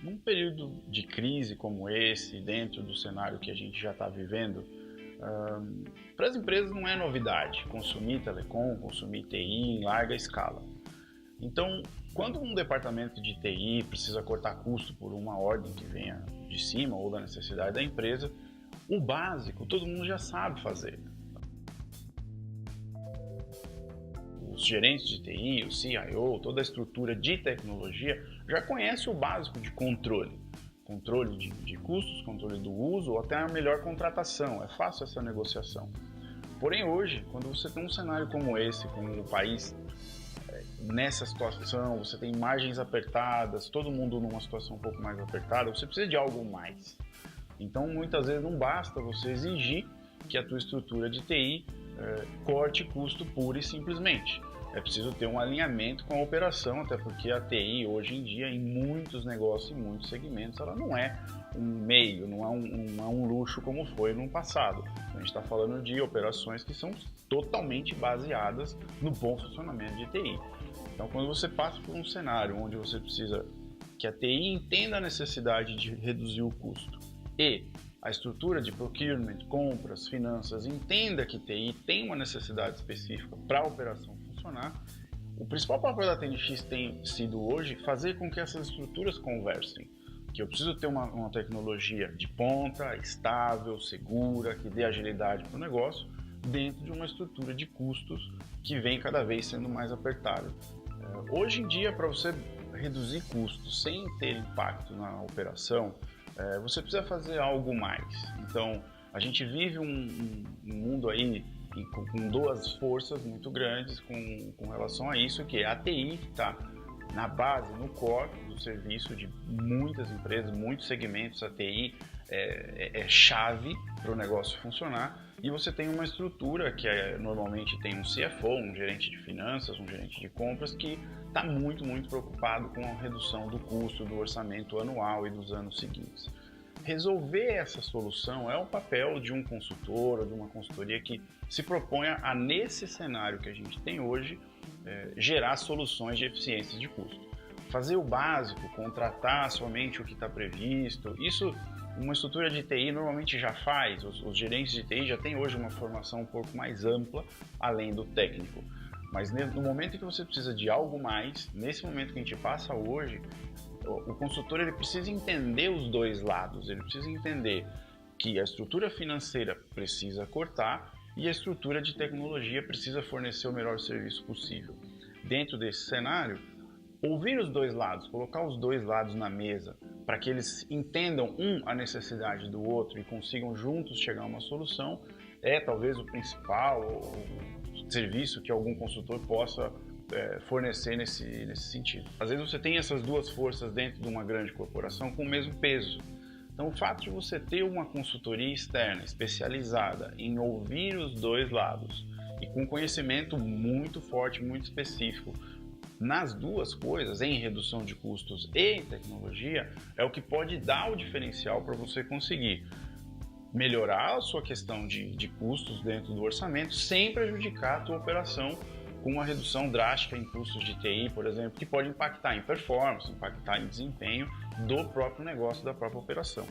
Num período de crise como esse, dentro do cenário que a gente já está vivendo, para as empresas não é novidade consumir telecom, consumir TI em larga escala. Então, quando um departamento de TI precisa cortar custo por uma ordem que venha de cima ou da necessidade da empresa, o básico todo mundo já sabe fazer. Os gerentes de TI, o CIO, toda a estrutura de tecnologia já conhece o básico de controle. Controle de custos, controle do uso ou até a melhor contratação. É fácil essa negociação. Porém hoje, quando você tem um cenário como esse, com o país nessa situação, você tem margens apertadas, todo mundo numa situação um pouco mais apertada, você precisa de algo mais. Então muitas vezes não basta você exigir que a tua estrutura de TI corte custo pura e simplesmente. É preciso ter um alinhamento com a operação, até porque a TI hoje em dia, em muitos negócios, em muitos segmentos, ela não é um meio, não é um luxo como foi no passado. A gente está falando de operações que são totalmente baseadas no bom funcionamento de TI. Então, quando você passa por um cenário onde você precisa que a TI entenda a necessidade de reduzir o custo e a estrutura de procurement, compras, finanças, entenda que TI tem uma necessidade específica para a operação funcionar, o principal papel da TNX tem sido hoje fazer com que essas estruturas conversem. Que eu preciso ter uma tecnologia de ponta, estável, segura, que dê agilidade para o negócio, dentro de uma estrutura de custos que vem cada vez sendo mais apertada. Hoje em dia, para você reduzir custos sem ter impacto na operação, você precisa fazer algo mais. Então, a gente vive um mundo aí com duas forças muito grandes com relação a isso, que é a TI, que está na base, no core do serviço de muitas empresas, muitos segmentos. A TI é chave para o negócio funcionar, e você tem uma estrutura que normalmente tem um CFO, um gerente de finanças, um gerente de compras, que está muito preocupado com a redução do custo do orçamento anual e dos anos seguintes. Resolver essa solução é o papel de um consultor ou de uma consultoria que se proponha a, nesse cenário que a gente tem hoje, gerar soluções de eficiência de custo. Fazer o básico, contratar somente o que está previsto, isso uma estrutura de TI normalmente já faz. Os gerentes de TI já têm hoje uma formação um pouco mais ampla, além do técnico. Mas no momento em que você precisa de algo mais, nesse momento que a gente passa hoje, o consultor ele precisa entender os dois lados. Ele precisa entender que a estrutura financeira precisa cortar e a estrutura de tecnologia precisa fornecer o melhor serviço possível. Dentro desse cenário, ouvir os dois lados, colocar os dois lados na mesa, para que eles entendam a necessidade do outro e consigam juntos chegar a uma solução, é talvez o principal serviço que algum consultor possa fornecer nesse sentido. Às vezes você tem essas duas forças dentro de uma grande corporação com o mesmo peso. Então, o fato de você ter uma consultoria externa especializada em ouvir os dois lados e com conhecimento muito forte, muito específico nas duas coisas, em redução de custos e em tecnologia, é o que pode dar o diferencial para você conseguir melhorar a sua questão de custos dentro do orçamento sem prejudicar a tua operação com uma redução drástica em custos de TI, por exemplo, que pode impactar em performance, impactar em desempenho do próprio negócio, da própria operação.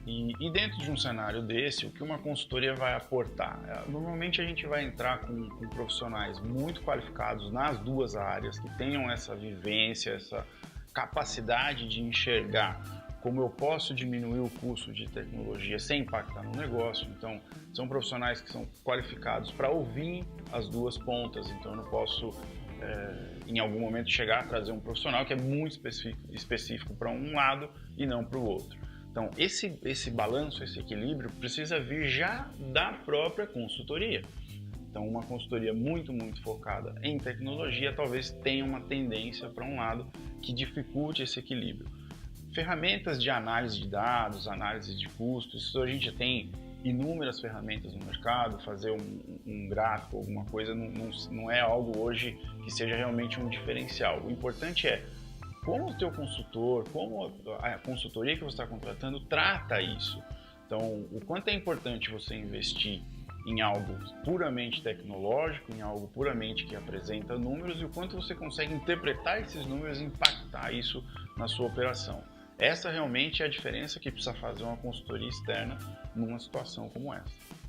E dentro de um cenário desse, o que uma consultoria vai aportar? Normalmente a gente vai entrar com profissionais muito qualificados nas duas áreas, que tenham essa vivência, essa capacidade de enxergar como eu posso diminuir o custo de tecnologia sem impactar no negócio. Então, são profissionais que são qualificados para ouvir as duas pontas. Então, eu não posso, em algum momento, chegar a trazer um profissional que é muito específico para um lado e não para o outro. Então, esse balanço, esse equilíbrio precisa vir já da própria consultoria. Então, uma consultoria muito focada em tecnologia talvez tenha uma tendência para um lado que dificulte esse equilíbrio. Ferramentas de análise de dados, análise de custos, isso a gente já tem inúmeras ferramentas no mercado. Fazer um gráfico, alguma coisa, não é algo hoje que seja realmente um diferencial. O importante é como o teu consultor, como a consultoria que você está contratando trata isso. Então, o quanto é importante você investir em algo puramente tecnológico, em algo puramente que apresenta números, e o quanto você consegue interpretar esses números e impactar isso na sua operação. Essa realmente é a diferença que precisa fazer uma consultoria externa numa situação como essa.